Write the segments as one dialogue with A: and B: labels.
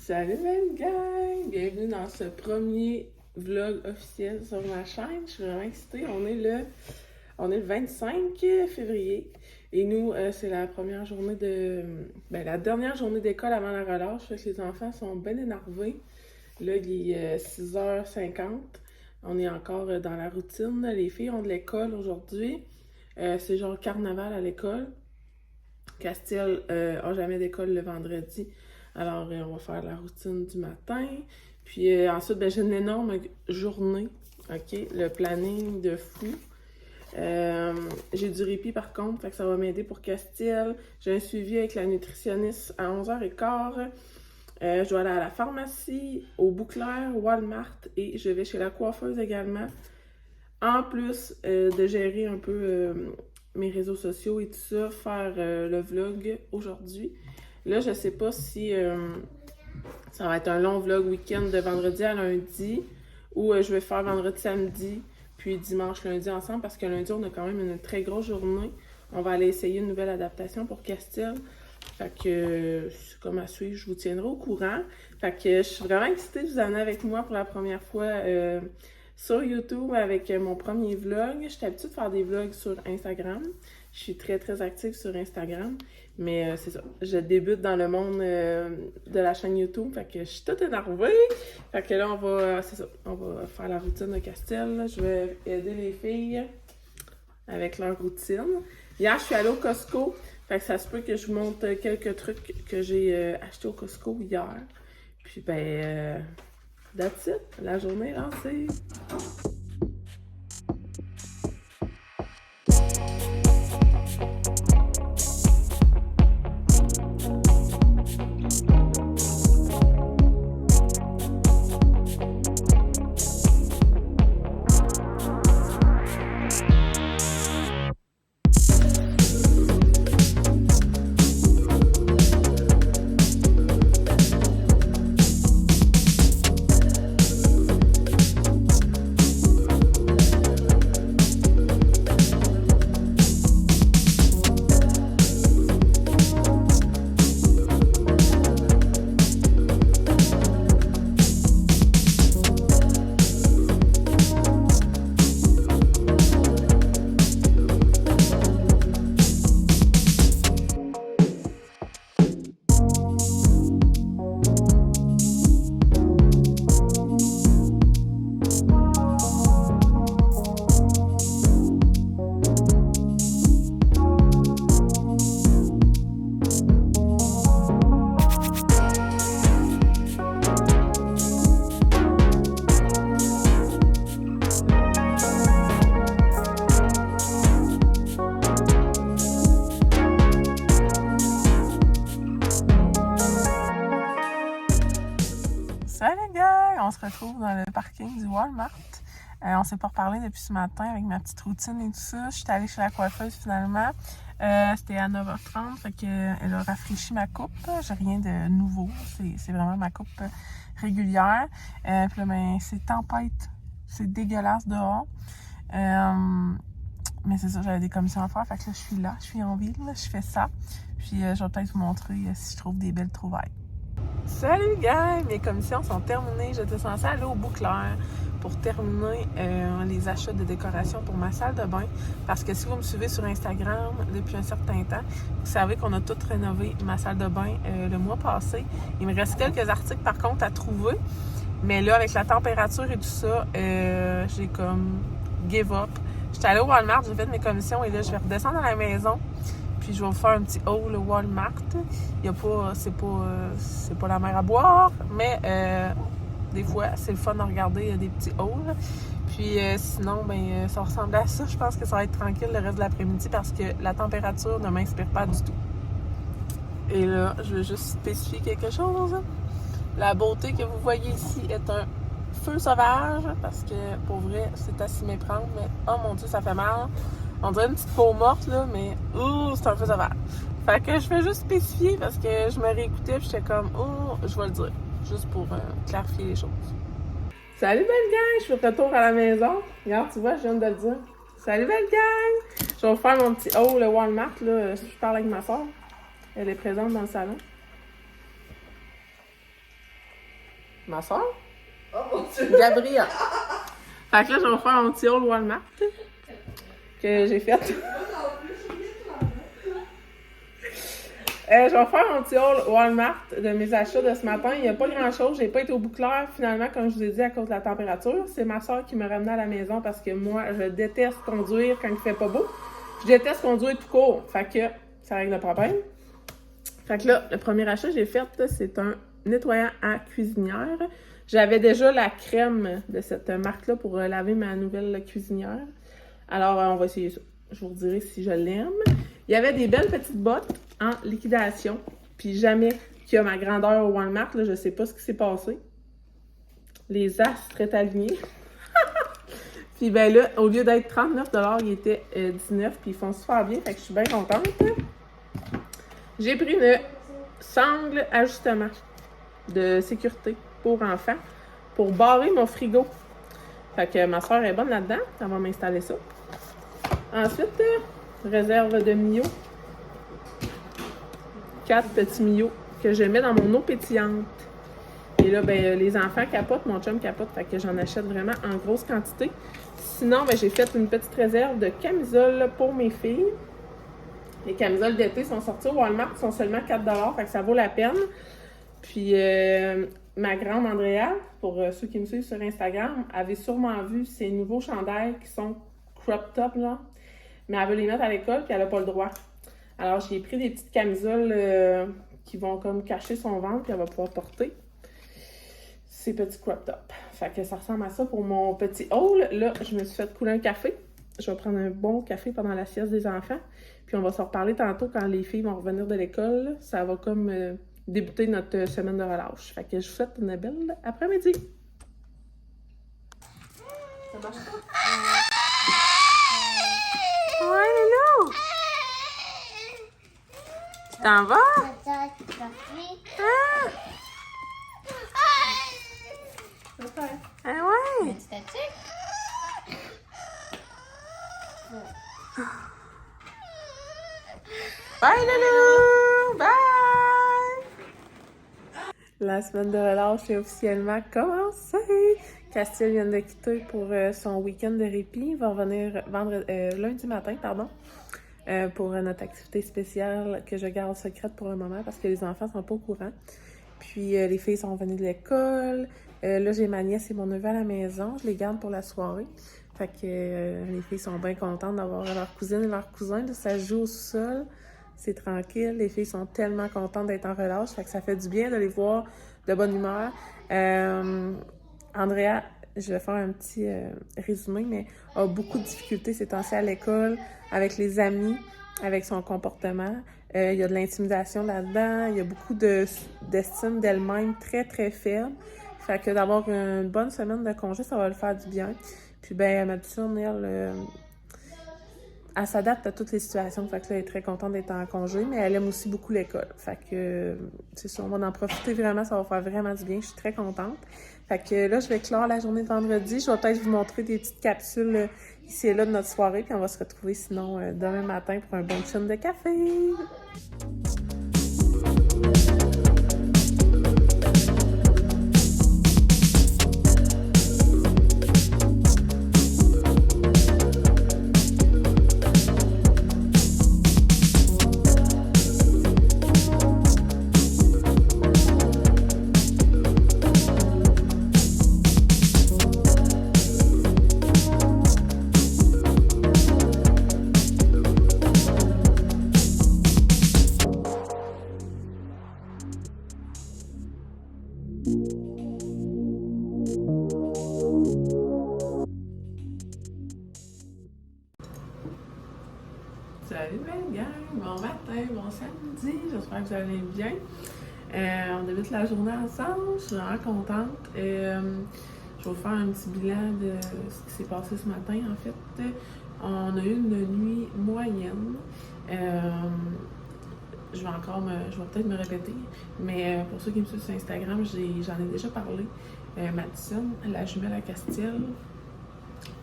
A: Salut belle gang! Bienvenue dans ce premier vlog officiel sur ma chaîne. Je suis vraiment excitée. On est le 25 février et nous, c'est la première journée la dernière journée d'école avant la relâche. Fait que les enfants sont bien énervés. Là, il est 6h50. On est encore dans la routine. Les filles ont de l'école aujourd'hui. C'est genre carnaval à l'école. Castiel a jamais d'école le vendredi. Alors, on va faire la routine du matin. Puis ensuite, j'ai une énorme journée. OK? Le planning de fou. J'ai du répit par contre, fait que ça va m'aider pour Castiel. J'ai un suivi avec la nutritionniste à 11h15. Je dois aller à la pharmacie, au Bouclair, Walmart et je vais chez la coiffeuse également. En plus de gérer un peu mes réseaux sociaux et tout ça, faire le vlog aujourd'hui. Là, je sais pas si ça va être un long vlog week-end de vendredi à lundi ou je vais faire vendredi, samedi, puis dimanche, lundi ensemble parce que lundi, on a quand même une très grosse journée. On va aller essayer une nouvelle adaptation pour Castiel. Fait que c'est comme à suivre, je vous tiendrai au courant. Fait que je suis vraiment excitée de vous amener avec moi pour la première fois sur YouTube avec mon premier vlog. Je suis habituée de faire des vlogs sur Instagram. Je suis très très active sur Instagram. Mais c'est ça, je débute dans le monde de la chaîne YouTube. Fait que je suis toute énervée. Fait que là, on va faire la routine de Castiel. Je vais aider les filles avec leur routine. Hier, je suis allée au Costco. Fait que ça se peut que je vous montre quelques trucs que j'ai achetés au Costco hier. Puis that's it. La journée est lancée. Salut les gars! On se retrouve dans le parking du Walmart. On s'est pas reparlé depuis ce matin avec ma petite routine et tout ça. Je suis allée chez la coiffeuse finalement. C'était à 9h30, fait qu'elle a rafraîchi ma coupe. J'ai rien de nouveau. C'est vraiment ma coupe régulière. Puis là, c'est tempête. C'est dégueulasse dehors. Mais c'est ça, j'avais des commissions à faire. Fait que là, je suis en ville, je fais ça. Puis je vais peut-être vous montrer si je trouve des belles trouvailles. Salut gars! Mes commissions sont terminées. J'étais censée aller au Bouclair pour terminer les achats de décoration pour ma salle de bain. Parce que si vous me suivez sur Instagram depuis un certain temps, vous savez qu'on a tout rénové ma salle de bain le mois passé. Il me reste quelques articles par contre à trouver. Mais là, avec la température et tout ça, j'ai comme give up. J'étais allée au Walmart, j'ai fait mes commissions et là, je vais redescendre à la maison. Puis je vais vous faire un petit haul au Walmart. C'est pas la mer à boire, mais des fois, c'est le fun de regarder des petits hauls. Puis sinon, ça ressemble à ça. Je pense que ça va être tranquille le reste de l'après-midi parce que la température ne m'inspire pas du tout. Et là, je vais juste spécifier quelque chose. La beauté que vous voyez ici est un feu sauvage parce que pour vrai, c'est à s'y méprendre. Mais oh mon Dieu, ça fait mal. On dirait une petite peau morte, là, mais c'est un feu sauvage. Fait que je vais juste spécifier parce que je me réécoutais et j'étais comme, je vais le dire. Juste pour clarifier les choses. Salut belle gang! Je suis de retour à la maison. Regarde, tu vois, je viens de le dire. Salut belle gang! Je vais vous faire mon petit haul le Walmart, là. Je parle avec ma soeur. Elle est présente dans le salon. Ma soeur,
B: Oh mon Dieu!
A: Gabrielle. Fait que là, je vais faire un petit haul Walmart que j'ai fait. Je vais faire un petit haul Walmart de mes achats de ce matin. Il n'y a pas grand-chose. J'ai pas été au bout clair, finalement, comme je vous ai dit, à cause de la température. C'est ma soeur qui me ramenait à la maison parce que moi, je déteste conduire quand il fait pas beau. Je déteste conduire tout court. Fait que ça règle le problème. Fait que là, le premier achat que j'ai fait, c'est un nettoyant à cuisinière. J'avais déjà la crème de cette marque-là pour laver ma nouvelle cuisinière. Alors, on va essayer ça. Je vous dirai si je l'aime. Il y avait des belles petites bottes en liquidation. Puis jamais qu'il y a ma grandeur au Walmart, là, je sais pas ce qui s'est passé. Les astres étaient alignés. Puis ben là, au lieu d'être 39$, il était 19$. Puis ils font super bien, fait que je suis bien contente. J'ai pris une sangle ajustement de sécurité pour enfants pour barrer mon frigo. Fait que ma soeur est bonne là-dedans. Elle va m'installer ça. Ensuite, réserve de Mio. 4 petits Mio que je mets dans mon eau pétillante. Et là, ben, les enfants capotent, mon chum capote, fait que j'en achète vraiment en grosse quantité. Sinon, ben, j'ai fait une petite réserve de camisoles pour mes filles. Les camisoles d'été sont sorties au Walmart, sont seulement 4$, fait que ça vaut la peine. Puis, ma grande Andrea, pour ceux qui me suivent sur Instagram, avait sûrement vu ces nouveaux chandails qui sont crop top, là. Mais elle veut les mettre à l'école, puis elle n'a pas le droit. Alors, j'ai pris des petites camisoles qui vont comme cacher son ventre, puis elle va pouvoir porter ces petits crop top. Fait que ça ressemble à ça pour mon petit haul. Là, je me suis fait couler un café. Je vais prendre un bon café pendant la sieste des enfants. Puis on va se reparler tantôt quand les filles vont revenir de l'école. Ça va comme débuter notre semaine de relâche. Fait que je vous souhaite une belle après-midi. Ça marche pas? Ouais, Lolo! Tu t'en vas? Ah! Ah ouais! Bye, Loulou! Bye! La semaine de relâche est officiellement commencée. Castille vient de quitter pour son week-end de répit. Il va revenir lundi matin, pour notre activité spéciale que je garde secrète pour un moment parce que les enfants sont pas au courant. Puis les filles sont venues de l'école. Là, j'ai ma nièce et mon neveu à la maison. Je les garde pour la soirée. Fait que les filles sont bien contentes d'avoir leur cousine et leur cousin. Là, ça joue au sol. C'est tranquille. Les filles sont tellement contentes d'être en relâche. Fait que ça fait du bien de les voir de bonne humeur. Andrea, je vais faire un petit résumé, mais a beaucoup de difficultés ces temps-ci à l'école, avec les amis, avec son comportement. Il y a de l'intimidation là-dedans. Il y a beaucoup d'estime d'elle-même très, très faible. Fait que d'avoir une bonne semaine de congé, ça va le faire du bien. Puis ben, ma petite elle s'adapte à toutes les situations. Fait que là, elle est très contente d'être en congé, mais elle aime aussi beaucoup l'école. Fait que c'est ça, on va en profiter vraiment, ça va faire vraiment du bien. Je suis très contente. Fait que là, je vais clore la journée de vendredi. Je vais peut-être vous montrer des petites capsules ici et là de notre soirée. Puis on va se retrouver sinon demain matin pour un bon chum de café. Salut belle gang, bon matin, bon samedi, j'espère que vous allez bien. On débute la journée ensemble, je suis vraiment contente. Je vais vous faire un petit bilan de ce qui s'est passé ce matin en fait. On a eu une nuit moyenne. Je vais peut-être me répéter, mais pour ceux qui me suivent sur Instagram, j'en ai déjà parlé. Madison, la jumelle à Castille,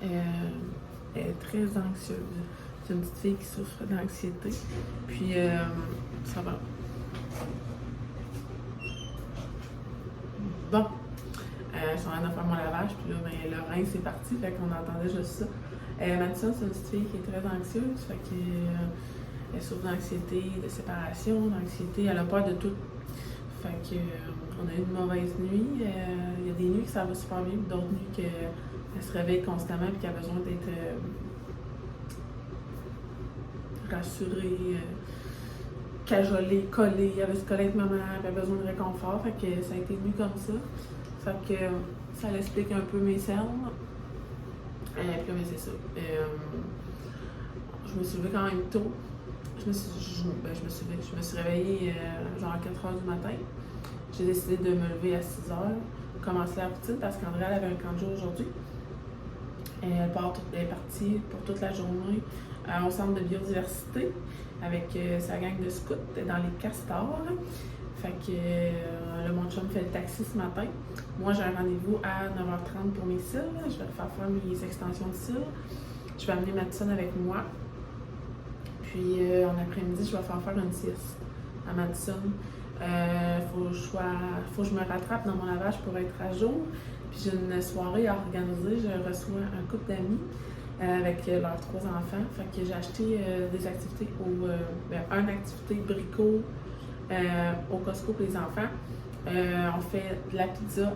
A: est très anxieuse. C'est une petite fille qui souffre d'anxiété. Puis, ça va. Bon. suis en train de faire mon lavage, puis là, ben, le rein, c'est parti, fait qu'on entendait juste ça. Madison, c'est une petite fille qui est très anxieuse, fait qu'elle souffre d'anxiété, de séparation, d'anxiété, elle a peur de tout. Fait que, on a eu une mauvaise nuit. Il y a des nuits que ça va super bien, d'autres nuits qu'elle se réveille constamment et qu'elle a besoin d'être rassurée, cajolée, collée. Elle veut se coller avec maman, elle a besoin de réconfort. Fait que ça a été venu comme ça. Fait que ça l'explique un peu mes cernes. Puis là, mais c'est ça. Je me suis levée quand même tôt. Je me suis réveillée genre à 4 h du matin. J'ai décidé de me lever à 6 h, commencer la routine parce qu'Andrea avait un camp de jour aujourd'hui. Elle est partie pour toute la journée au centre de biodiversité avec sa gang de scouts dans les castors. Fait que le mon chum fait le taxi ce matin. Moi, j'ai un rendez-vous à 9 h 30 pour mes cils. Je vais faire mes extensions de cils. Je vais amener Madison avec moi. Puis en après-midi, je vais faire une sieste à Madison. Faut que je me rattrape dans mon lavage pour être à jour. Puis j'ai une soirée à organiser. Je reçois un couple d'amis avec leurs 3 enfants. Fait que j'ai acheté des activités une activité bricot au Costco pour les enfants. On fait de la pizza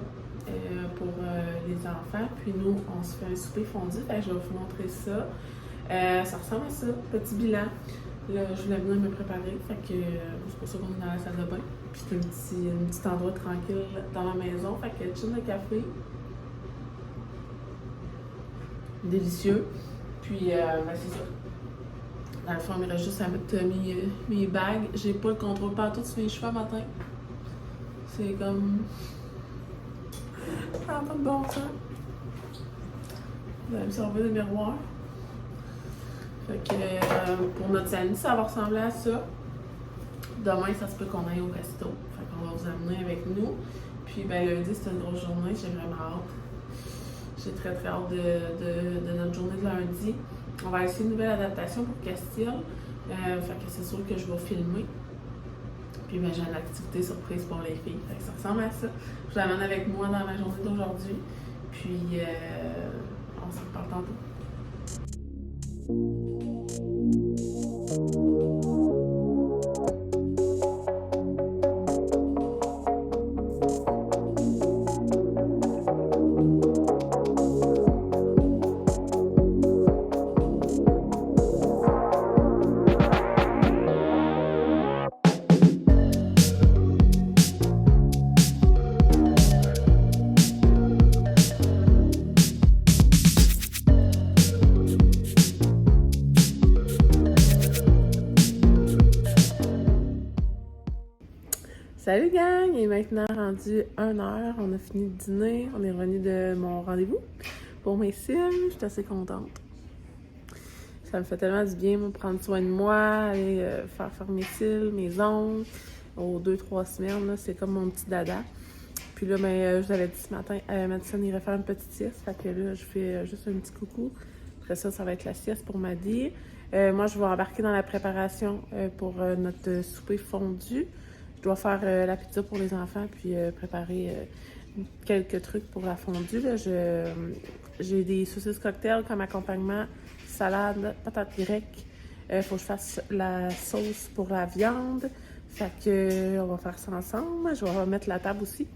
A: pour les enfants. Puis nous, on se fait un souper fondu. Fait que je vais vous montrer ça. Ça ressemble à ça, petit bilan. Là, je voulais venir me préparer, fait que c'est pour ça qu'on est dans la salle de bain. Puis c'est un petit endroit tranquille dans la maison, fait que chill de café. Délicieux. Puis, ben c'est ça. Dans le fond, il me reste juste à mettre mes bagues. J'ai pas le contrôle partout sur mes cheveux matin. C'est comme... Ça n'a pas de bon sens. Vous allez me servir de miroir. Fait que pour notre samedi, ça va ressembler à ça. Demain, ça se peut qu'on aille au resto. Fait qu'on va vous amener avec nous. Puis ben lundi, c'est une grosse journée, j'ai vraiment hâte. J'ai très très hâte de notre journée de lundi. On va essayer une nouvelle adaptation pour Castille. Fait que c'est sûr que je vais filmer. Puis ben, j'ai une activité surprise pour les filles. Fait que ça ressemble à ça. Je l'amène avec moi dans ma journée d'aujourd'hui. Puis on se reparle tantôt. Salut gang! Il est maintenant rendu 1 h. On a fini de dîner. On est revenu de mon rendez-vous pour mes cils. Je suis assez contente. Ça me fait tellement du bien, moi, prendre soin de moi, aller faire mes cils, mes ongles. Aux 2-3 semaines, là, c'est comme mon petit dada. Puis là, ben, je vous avais dit ce matin, Madison irait faire une petite sieste. Fait que là, je fais juste un petit coucou. Après ça, ça va être la sieste pour Maddy. Moi, je vais embarquer dans la préparation pour notre souper fondu. Je dois faire la pizza pour les enfants, puis préparer quelques trucs pour la fondue. Là. J'ai des saucisses cocktail comme accompagnement, salade, patates grecques. Faut que je fasse la sauce pour la viande. Fait que on va faire ça ensemble. Je vais remettre la table aussi.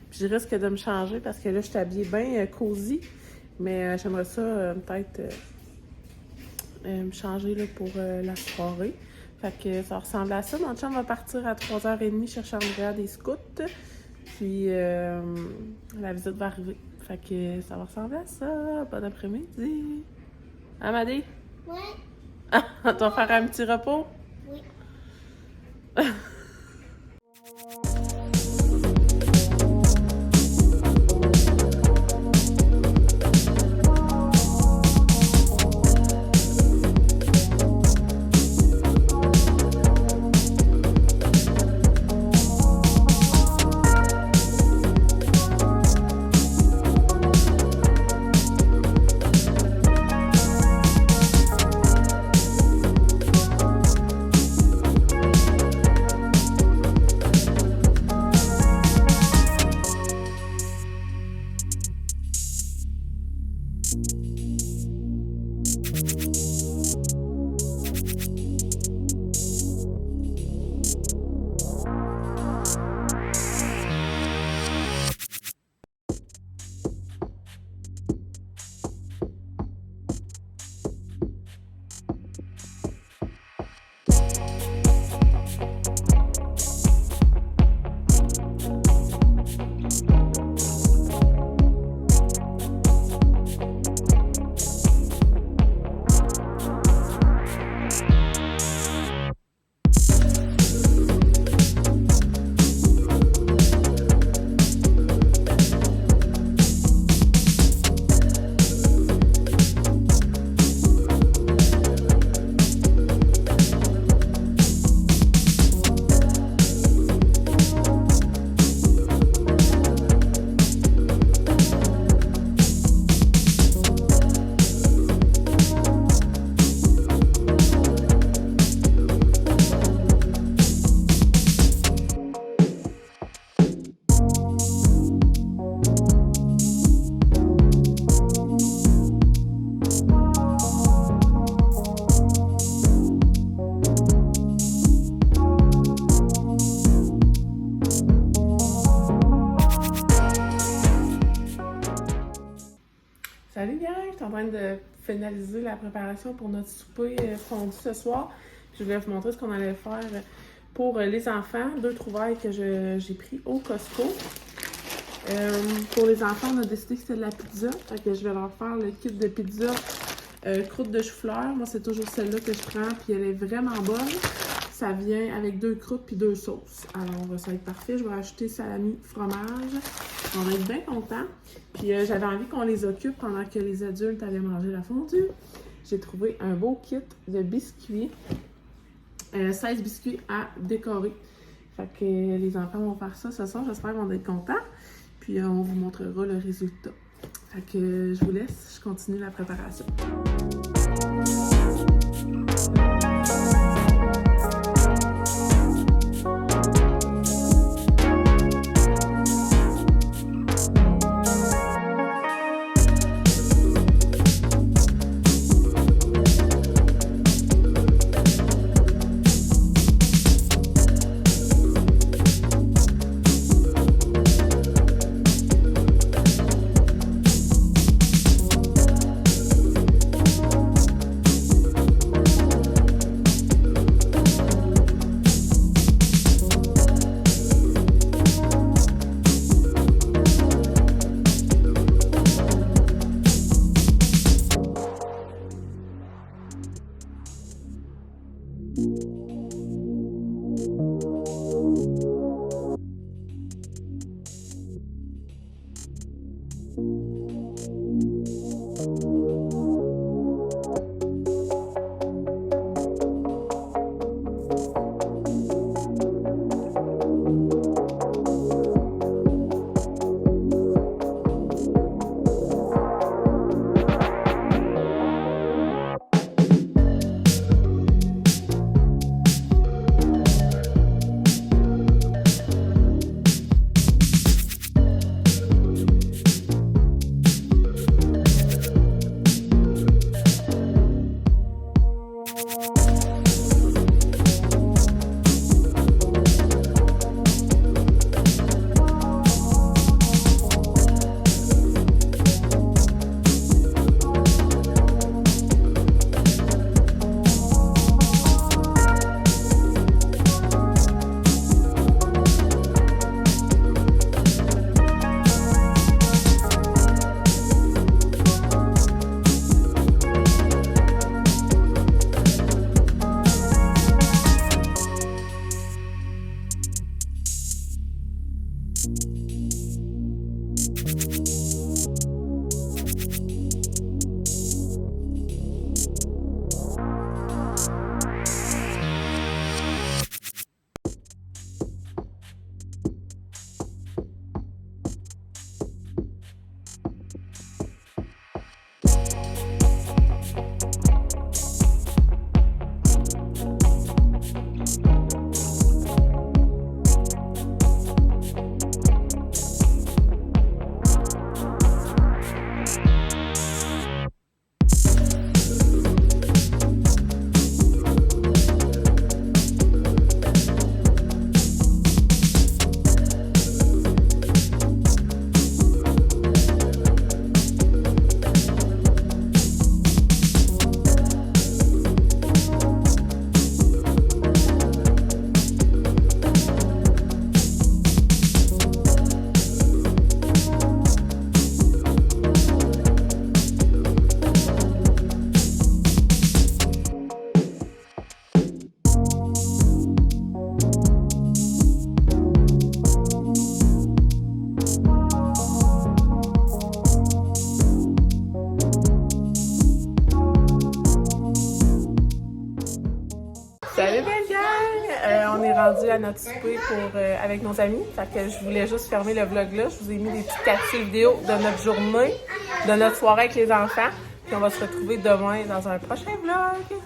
A: Puis je risque de me changer parce que là, je suis habillée bien cosy. Mais j'aimerais ça peut-être me changer là, pour la soirée. Fait que ça ressemble à ça. Mon chum va partir à 3 h 30 chercher Andrea des scouts. Puis la visite va arriver. Fait que ça va ressembler à ça. Bon après-midi. Hein, Maddy?
B: Ouais.
A: Ah, tu vas faire un petit repos?
B: Oui.
A: Salut gang, je suis en train de finaliser la préparation pour notre souper fondu ce soir. Je voulais vous montrer ce qu'on allait faire pour les enfants. 2 trouvailles que j'ai pris au Costco. Pour les enfants, on a décidé que c'était de la pizza. Fait que je vais leur faire le kit de pizza croûte de chou-fleur. Moi, c'est toujours celle-là que je prends, puis elle est vraiment bonne. Ça vient avec 2 croûtes puis 2 sauces. Alors, ça va être parfait. Je vais rajouter salami, fromage. On va être bien contents. Puis, j'avais envie qu'on les occupe pendant que les adultes allaient manger la fondue. J'ai trouvé un beau kit de biscuits. 16 biscuits à décorer. Fait que les enfants vont faire ça ce soir. J'espère qu'ils vont être contents. Puis, on vous montrera le résultat. Fait que je vous laisse. Je continue la préparation. Salut belle gang! On est rendu à notre souper avec nos amis. Fait que je voulais juste fermer le vlog là. Je vous ai mis des petites capsules vidéo de notre journée, de notre soirée avec les enfants. Puis on va se retrouver demain dans un prochain vlog.